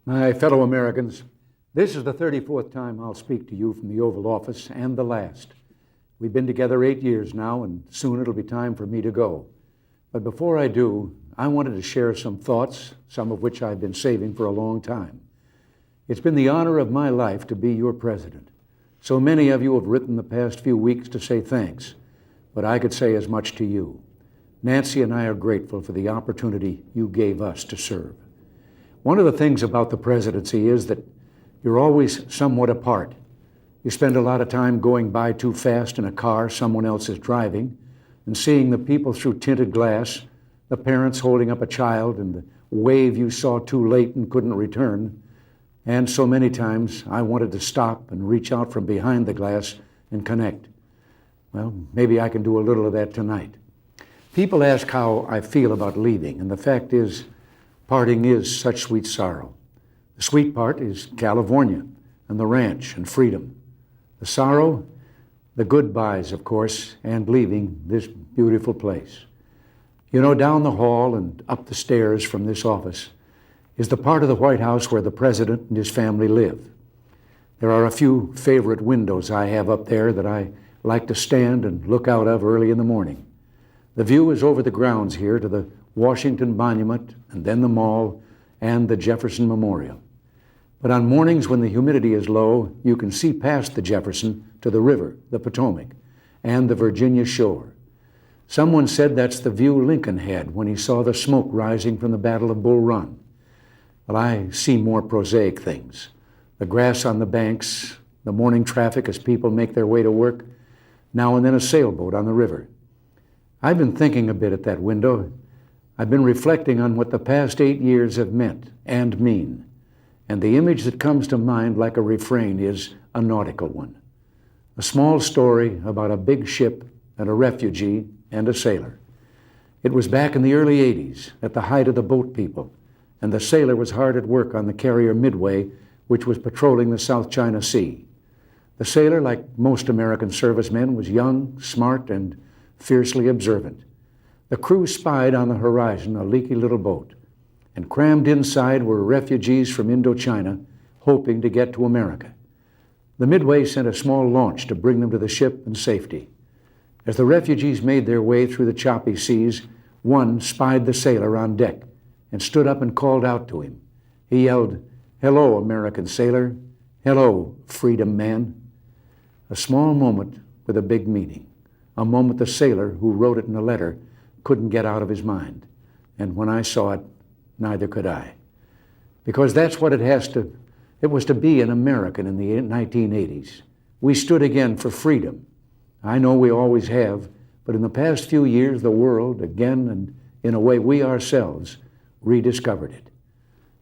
My fellow Americans, this is the 34th time I'll speak to you from the Oval Office, and the last. We've been together 8 years now, and soon it'll be time for me to go. But before I do, I wanted to share some thoughts, some of which I've been saving for a long time. It's been the honor of my life to be your president. So many of you have written the past few weeks to say thanks, but I could say as much to you. Nancy and I are grateful for the opportunity you gave us to serve. One of the things about the presidency is that you're always somewhat apart. You spend a lot of time going by too fast in a car someone else is driving and seeing the people through tinted glass, the parents holding up a child and the wave you saw too late and couldn't return. And so many times I wanted to stop and reach out from behind the glass and connect. Well, maybe I can do a little of that tonight. People ask how I feel about leaving, and the fact is, parting is such sweet sorrow. The sweet part is California and the ranch and freedom. The sorrow, the goodbyes, of course, and leaving this beautiful place. You know, down the hall and up the stairs from this office is the part of the White House where the president and his family live. There are a few favorite windows I have up there that I like to stand and look out of early in the morning. The view is over the grounds here to the Washington Monument, and then the Mall, and the Jefferson Memorial. But on mornings when the humidity is low, you can see past the Jefferson to the river, the Potomac, and the Virginia shore. Someone said that's the view Lincoln had when he saw the smoke rising from the Battle of Bull Run. Well, I see more prosaic things. The grass on the banks, the morning traffic as people make their way to work, now and then a sailboat on the river. I've been thinking a bit at that window. I've been reflecting on what the past 8 years have meant and mean. And the image that comes to mind like a refrain is a nautical one. A small story about a big ship and a refugee and a sailor. It was back in the early 80s, at the height of the boat people, and the sailor was hard at work on the carrier Midway, which was patrolling the South China Sea. The sailor, like most American servicemen, was young, smart, and fiercely observant. The crew spied on the horizon a leaky little boat, and crammed inside were refugees from Indochina hoping to get to America. The Midway sent a small launch to bring them to the ship in safety. As the refugees made their way through the choppy seas, one spied the sailor on deck and stood up and called out to him. He yelled, "Hello, American sailor. Hello, freedom man." A small moment with a big meaning. A moment the sailor who wrote it in a letter couldn't get out of his mind. And when I saw it, neither could I. Because that's what it was to be an American in the 1980s. We stood again for freedom. I know we always have, but in the past few years, the world, again, and in a way we ourselves, rediscovered it.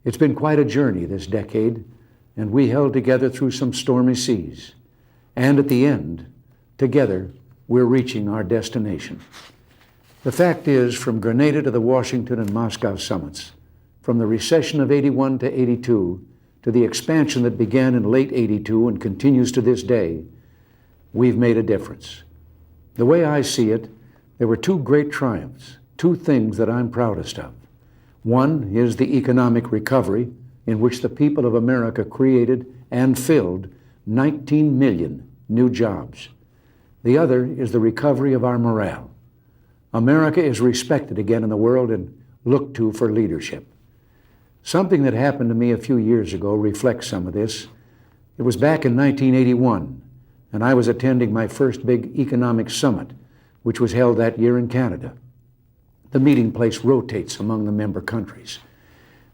It's been quite a journey this decade, and we held together through some stormy seas. And at the end, together, we're reaching our destination. The fact is, from Grenada to the Washington and Moscow summits, from the recession of 81 to 82, to the expansion that began in late 82 and continues to this day, we've made a difference. The way I see it, there were two great triumphs, two things that I'm proudest of. One is the economic recovery, in which the people of America created and filled 19 million new jobs. The other is the recovery of our morale. America is respected again in the world and looked to for leadership. Something that happened to me a few years ago reflects some of this. It was back in 1981, and I was attending my first big economic summit, which was held that year in Canada. The meeting place rotates among the member countries.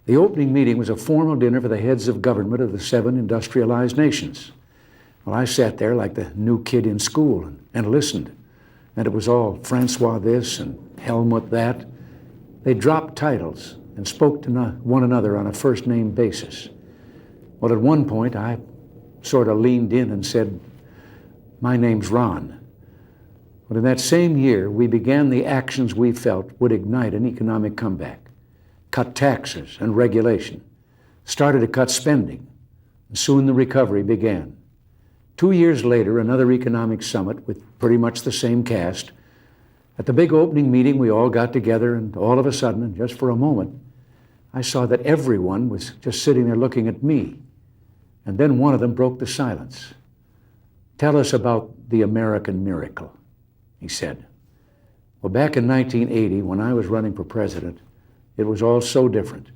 The opening meeting was a formal dinner for the heads of government of the 7 industrialized nations. Well, I sat there like the new kid in school and listened. And it was all Francois this and Helmut that. They dropped titles and spoke to one another on a first-name basis. Well, at one point, I sort of leaned in and said, "My name's Ron." But in that same year, we began the actions we felt would ignite an economic comeback. Cut taxes and regulation, started to cut spending, and soon the recovery began. 2 years later, another economic summit with pretty much the same cast. At the big opening meeting, we all got together, and all of a sudden, and just for a moment, I saw that everyone was just sitting there looking at me. And then one of them broke the silence. "Tell us about the American miracle," he said. Well, back in 1980, when I was running for president, it was all so different.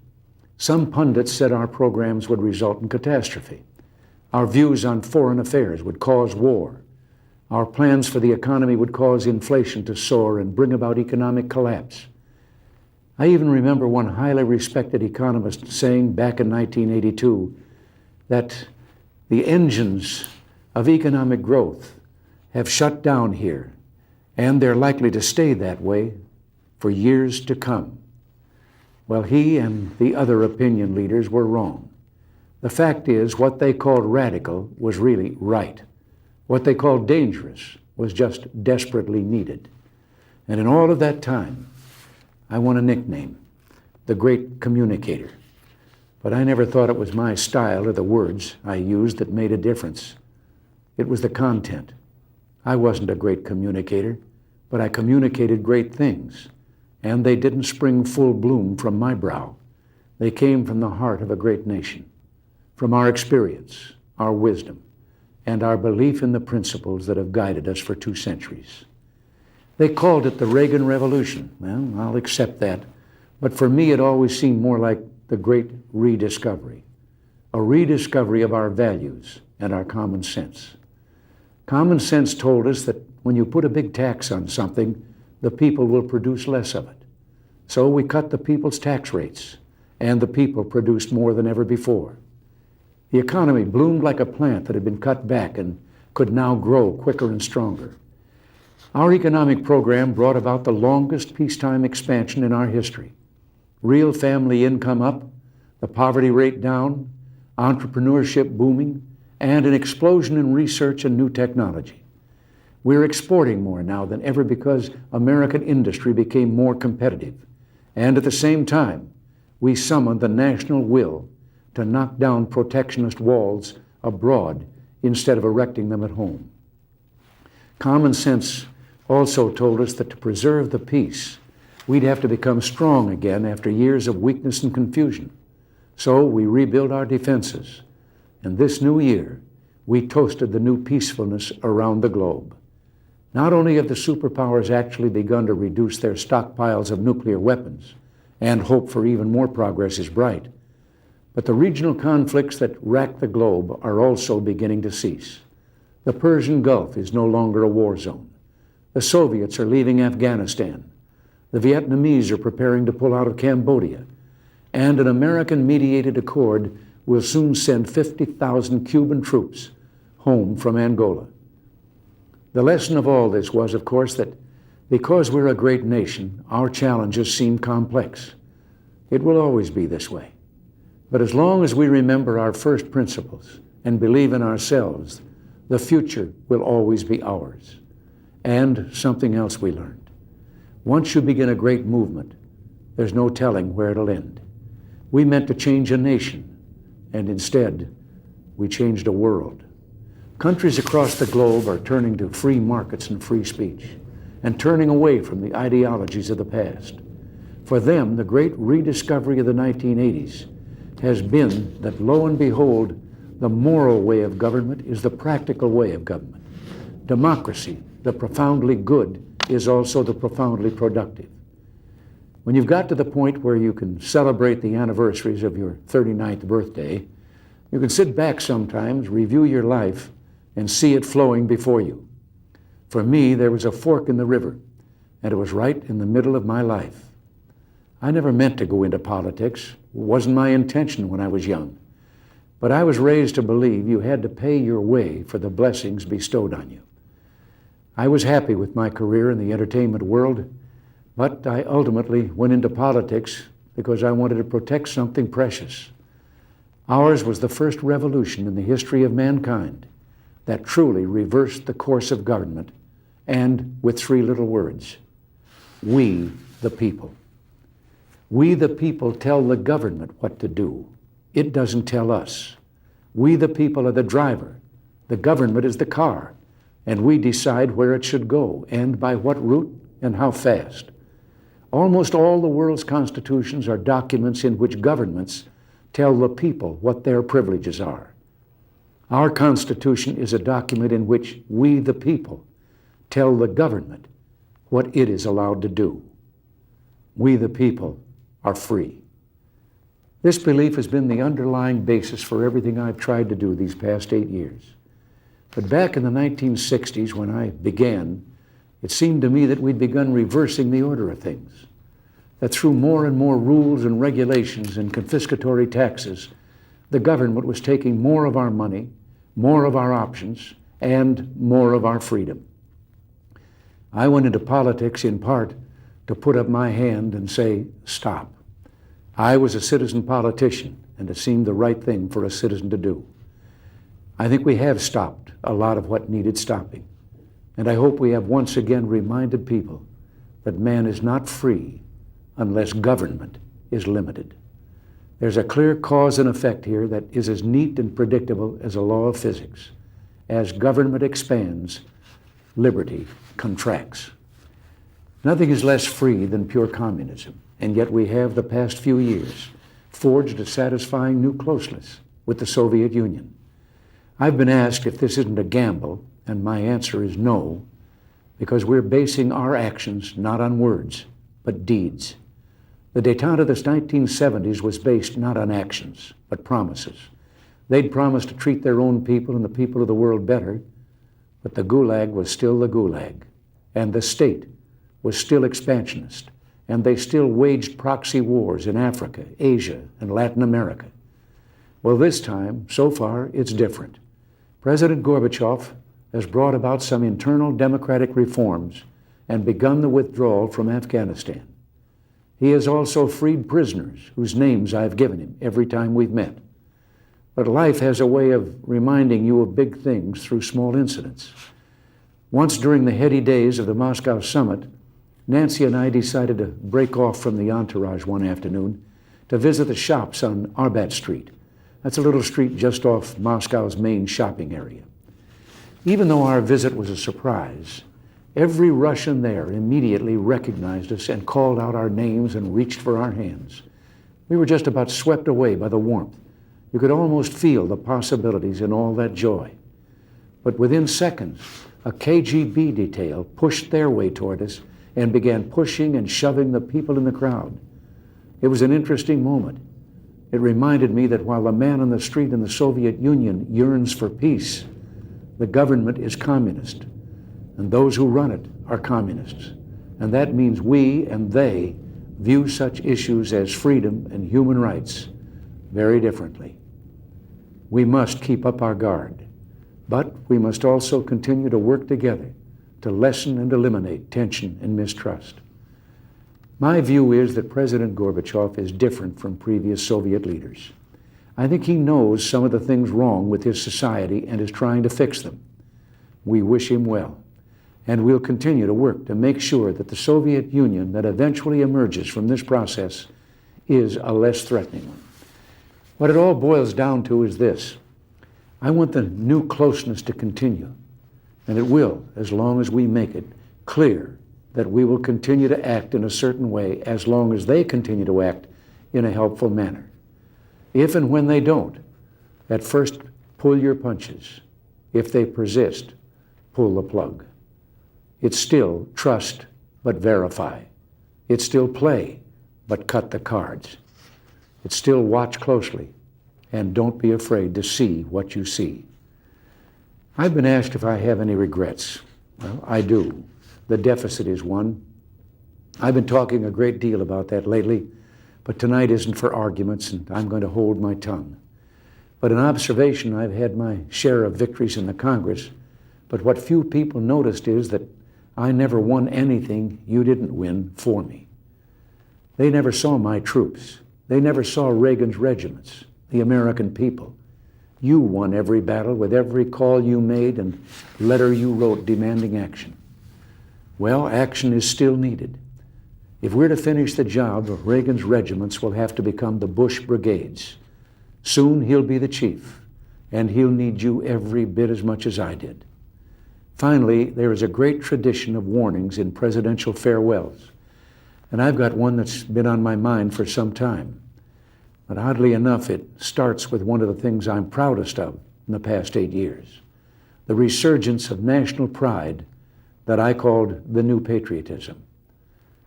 Some pundits said our programs would result in catastrophe. Our views on foreign affairs would cause war. Our plans for the economy would cause inflation to soar and bring about economic collapse. I even remember one highly respected economist saying back in 1982 that the engines of economic growth have shut down here, and they're likely to stay that way for years to come. Well, he and the other opinion leaders were wrong. The fact is, what they called radical was really right. What they called dangerous was just desperately needed. And in all of that time, I won a nickname, the Great Communicator. But I never thought it was my style or the words I used that made a difference. It was the content. I wasn't a great communicator, but I communicated great things. And they didn't spring full bloom from my brow. They came from the heart of a great nation, from our experience, our wisdom, and our belief in the principles that have guided us for 2 centuries. They called it the Reagan Revolution. Well, I'll accept that. But for me, it always seemed more like the great rediscovery, a rediscovery of our values and our common sense. Common sense told us that when you put a big tax on something, the people will produce less of it. So we cut the people's tax rates, and the people produced more than ever before. The economy bloomed like a plant that had been cut back and could now grow quicker and stronger. Our economic program brought about the longest peacetime expansion in our history. Real family income up, the poverty rate down, entrepreneurship booming, and an explosion in research and new technology. We're exporting more now than ever because American industry became more competitive. And at the same time, we summoned the national will to knock down protectionist walls abroad instead of erecting them at home. Common sense also told us that to preserve the peace, we'd have to become strong again after years of weakness and confusion. So we rebuilt our defenses. And this new year, we toasted the new peacefulness around the globe. Not only have the superpowers actually begun to reduce their stockpiles of nuclear weapons, and hope for even more progress is bright, but the regional conflicts that rack the globe are also beginning to cease. The Persian Gulf is no longer a war zone. The Soviets are leaving Afghanistan. The Vietnamese are preparing to pull out of Cambodia. And an American-mediated accord will soon send 50,000 Cuban troops home from Angola. The lesson of all this was, of course, that because we're a great nation, our challenges seem complex. It will always be this way. But as long as we remember our first principles and believe in ourselves, the future will always be ours. And something else we learned. Once you begin a great movement, there's no telling where it'll end. We meant to change a nation, and instead, we changed a world. Countries across the globe are turning to free markets and free speech, and turning away from the ideologies of the past. For them, the great rediscovery of the 1980s has been that, lo and behold, the moral way of government is the practical way of government. Democracy, the profoundly good, is also the profoundly productive. When you've got to the point where you can celebrate the anniversaries of your 39th birthday, you can sit back sometimes, review your life, and see it flowing before you. For me, there was a fork in the river, and it was right in the middle of my life. I never meant to go into politics. It wasn't my intention when I was young. But I was raised to believe you had to pay your way for the blessings bestowed on you. I was happy with my career in the entertainment world, but I ultimately went into politics because I wanted to protect something precious. Ours was the first revolution in the history of mankind that truly reversed the course of government, and with 3 little words: we the people. We the people tell the government what to do. It doesn't tell us. We the people are the driver. The government is the car, and we decide where it should go and by what route and how fast. Almost all the world's constitutions are documents in which governments tell the people what their privileges are. Our Constitution is a document in which we, the people, tell the government what it is allowed to do. We, the people, are free. This belief has been the underlying basis for everything I've tried to do these past 8 years. But back in the 1960s, when I began, it seemed to me that we'd begun reversing the order of things, that through more and more rules and regulations and confiscatory taxes, the government was taking more of our money, more of our options, and more of our freedom. I went into politics in part to put up my hand and say, stop. I was a citizen politician, and it seemed the right thing for a citizen to do. I think we have stopped a lot of what needed stopping, and I hope we have once again reminded people that man is not free unless government is limited. There's a clear cause and effect here that is as neat and predictable as a law of physics. As government expands, liberty contracts. Nothing is less free than pure communism, and yet we have the past few years forged a satisfying new closeness with the Soviet Union. I've been asked if this isn't a gamble, and my answer is no, because we're basing our actions not on words, but deeds. The détente of the 1970s was based not on actions, but promises. They'd promised to treat their own people and the people of the world better, but the Gulag was still the Gulag, and the state was still expansionist, and they still waged proxy wars in Africa, Asia, and Latin America. Well, this time, so far, it's different. President Gorbachev has brought about some internal democratic reforms and begun the withdrawal from Afghanistan. He has also freed prisoners whose names I've given him every time we've met. But life has a way of reminding you of big things through small incidents. Once during the heady days of the Moscow summit, Nancy and I decided to break off from the entourage one afternoon to visit the shops on Arbat Street. That's a little street just off Moscow's main shopping area. Even though our visit was a surprise, every Russian there immediately recognized us and called out our names and reached for our hands. We were just about swept away by the warmth. You could almost feel the possibilities in all that joy. But within seconds, a KGB detail pushed their way toward us and began pushing and shoving the people in the crowd. It was an interesting moment. It reminded me that while the man on the street in the Soviet Union yearns for peace, the government is communist, and those who run it are communists. And that means we and they view such issues as freedom and human rights very differently. We must keep up our guard, but we must also continue to work together to lessen and eliminate tension and mistrust. My view is that President Gorbachev is different from previous Soviet leaders. I think he knows some of the things wrong with his society and is trying to fix them. We wish him well, and we'll continue to work to make sure that the Soviet Union that eventually emerges from this process is a less threatening one. What it all boils down to is this: I want the new closeness to continue, and it will, as long as we make it clear that we will continue to act in a certain way as long as they continue to act in a helpful manner. If and when they don't, at first pull your punches. If they persist, pull the plug. It's still trust, but verify. It's still play, but cut the cards. It's still watch closely, and don't be afraid to see what you see. I've been asked if I have any regrets. Well, I do. The deficit is one. I've been talking a great deal about that lately, but tonight isn't for arguments, and I'm going to hold my tongue. But in observation, I've had my share of victories in the Congress, but what few people noticed is that I never won anything you didn't win for me. They never saw my troops. They never saw Reagan's regiments, the American people. You won every battle with every call you made and letter you wrote demanding action. Well, action is still needed. If we're to finish the job, Reagan's regiments will have to become the Bush brigades. Soon he'll be the chief, and he'll need you every bit as much as I did. Finally, there is a great tradition of warnings in presidential farewells. And I've got one that's been on my mind for some time. But oddly enough, it starts with one of the things I'm proudest of in the past 8 years, the resurgence of national pride that I called the new patriotism.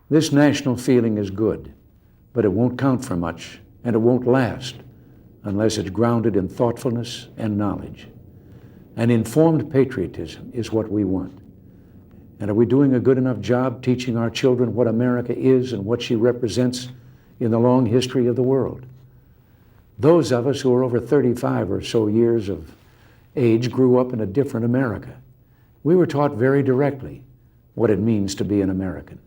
This national feeling is good, but it won't count for much, and it won't last unless it's grounded in thoughtfulness and knowledge. An informed patriotism is what we want. And are we doing a good enough job teaching our children what America is and what she represents in the long history of the world? Those of us who are over 35 or so years of age grew up in a different America. We were taught very directly what it means to be an American.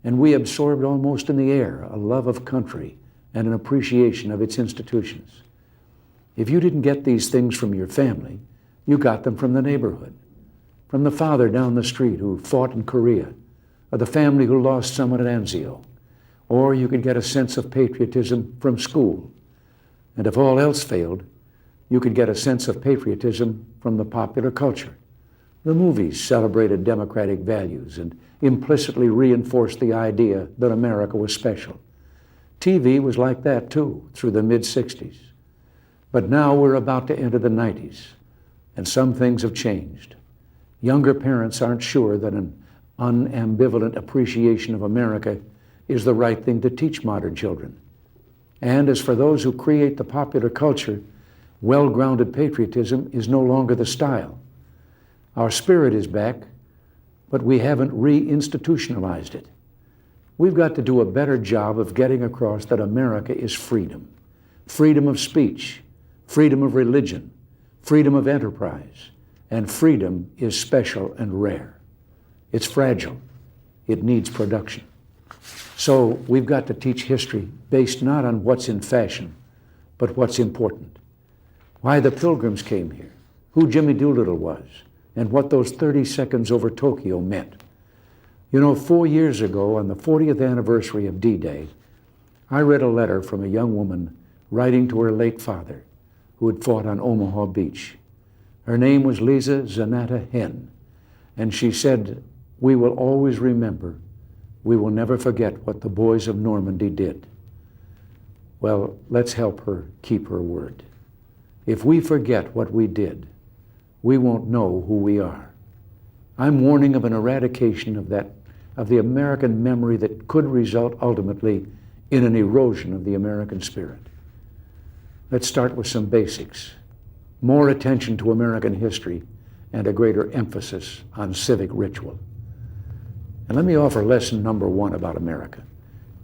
And we absorbed almost in the air a love of country and an appreciation of its institutions. If you didn't get these things from your family, you got them from the neighborhood, from the father down the street who fought in Korea, or the family who lost someone at Anzio. Or you could get a sense of patriotism from school. And if all else failed, you could get a sense of patriotism from the popular culture. The movies celebrated democratic values and implicitly reinforced the idea that America was special. TV was like that too, through the mid-60s. But now we're about to enter the 90s, and some things have changed. Younger parents aren't sure that an unambivalent appreciation of America is the right thing to teach modern children. And as for those who create the popular culture, well-grounded patriotism is no longer the style. Our spirit is back, but we haven't re-institutionalized it. We've got to do a better job of getting across that America is freedom. Freedom of speech, freedom of religion, freedom of enterprise, and freedom is special and rare. It's fragile. It needs production. So we've got to teach history based not on what's in fashion, but what's important. Why the Pilgrims came here, who Jimmy Doolittle was, and what those 30 seconds over Tokyo meant. You know, 4 years ago, on the 40th anniversary of D-Day, I read a letter from a young woman writing to her late father, who had fought on Omaha Beach. Her name was Lisa Zanata Henn, and she said, "We will always remember. We will never forget what the boys of Normandy did." Well, let's help her keep her word. If we forget what we did, we won't know who we are. I'm warning of an eradication of the American memory that could result ultimately in an erosion of the American spirit. Let's start with some basics. More attention to American history and a greater emphasis on civic ritual. And let me offer lesson number 1 about America.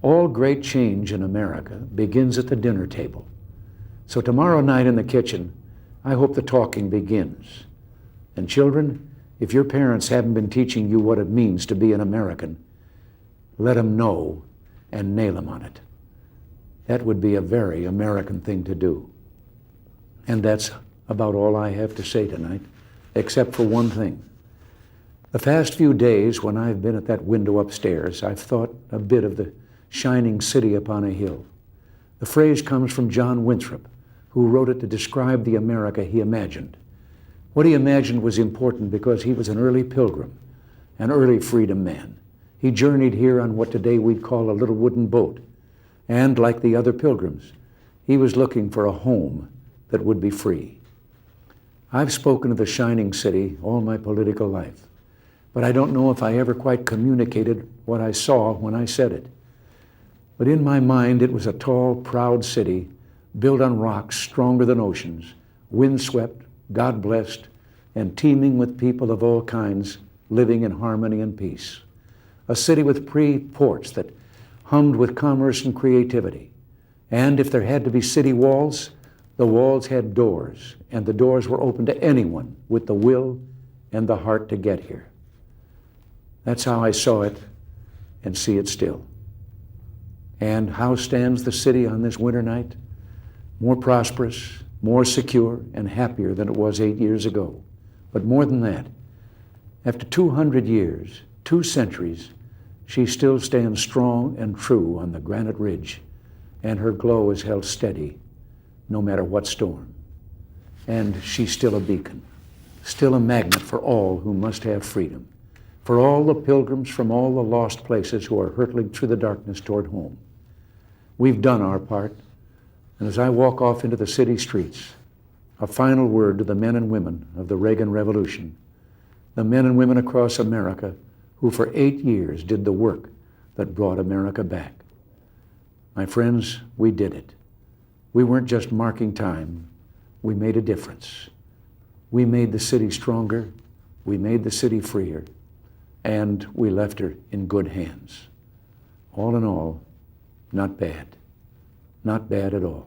All great change in America begins at the dinner table. So tomorrow night in the kitchen, I hope the talking begins. And children, if your parents haven't been teaching you what it means to be an American, let them know and nail them on it. That would be a very American thing to do. And that's about all I have to say tonight, except for one thing. The past few days when I've been at that window upstairs, I've thought a bit of the shining city upon a hill. The phrase comes from John Winthrop, who wrote it to describe the America he imagined. What he imagined was important because he was an early pilgrim, an early freedom man. He journeyed here on what today we'd call a little wooden boat. And like the other pilgrims, he was looking for a home that would be free. I've spoken of the shining city all my political life, but I don't know if I ever quite communicated what I saw when I said it. But in my mind, it was a tall, proud city built on rocks stronger than oceans, windswept, God-blessed, and teeming with people of all kinds living in harmony and peace. A city with ports that hummed with commerce and creativity. And if there had to be city walls, the walls had doors, and the doors were open to anyone with the will and the heart to get here. That's how I saw it and see it still. And how stands the city on this winter night? More prosperous, more secure, and happier than it was 8 years ago. But more than that, after 200 years, 2 centuries, she still stands strong and true on the granite ridge, and her glow is held steady no matter what storm. And she's still a beacon, still a magnet for all who must have freedom. for all the pilgrims from all the lost places who are hurtling through the darkness toward home. We've done our part, and as I walk off into the city streets, a final word to the men and women of the Reagan Revolution, the men and women across America who for 8 years did the work that brought America back. My friends, we did it. We weren't just marking time, we made a difference. We made the city stronger, we made the city freer, and we left her in good hands. All in all, not bad. Not bad at all.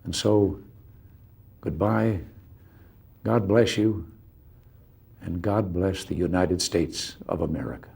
And so, goodbye, God bless you, and God bless the United States of America.